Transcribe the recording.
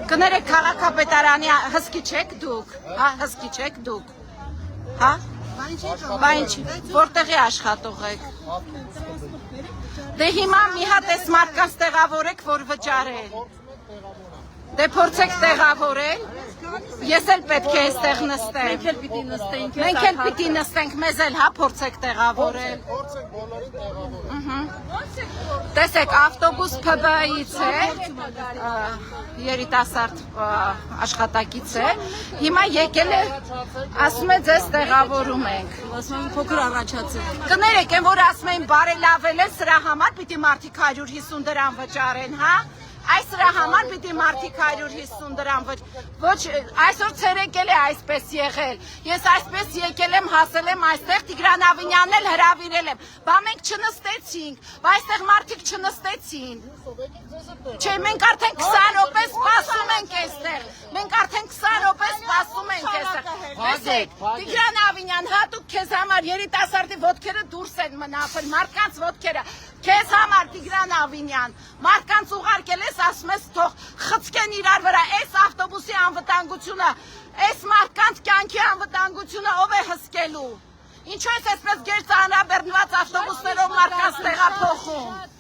Կներեք քաղաքապետարանի հսկի չեք դուք, հա, հսկի չեք դուք, հա, բայն չի, որտեղի աշխատող եք, դե հիմա մի հատ էս մարդկանց տեղավորեք, որ վճարել, դե փորձեք տեղավորել, ես էլ պետք է այստեղ նստեմ, մենք էլ պիտի նստենք, մեզ էլ հա փորձեք տեղավորել, տեսեք ավտոբուս ՓԲ-ից է, երիտասարդ աշխատակից է, հիմա եկել է, ասում է ձեզ տեղավորում ենք, փոքր առաջացել, կներեք են որ ասում են բարելավել են սրա համար պիտի մարդիկ 150 դրամ վճարեն, հա, այս սրա համար պիտի մարդիկ 150 դրամ ոչ այսօր ցերեկել է այսպես եղել ես այսպես եկել եմ հասել եմ այստեղ Տիգրան Ավինյանն էլ հրավիրել եմ բա մենք չնստեցինք բա այստեղ մարդիկ չնստեցին չէ մենք արդեն 20 րոպե սպասում ենք այստեղ մենք արդեն 20 րոպե սպասում ենք այստեղ տեսեք Տիգրան Ավինյան հատուկ քեզ համար երիտասարդի ոտքերը դուրս են մնացել մարդկանց ոտքերը քեզ համար Տիգրան Ավինյան մարդկանց ուղարկել ես ասում ես թող խցկեն իրար վրա այս ավտոբուսի անվտանգությունը այս մարդկանց կյանքի անվտանգությունը ով է հսկելու ինչու ես այսպես գերծանրաբեռնված ավտոբուսներով մարդկանց տեղափոխում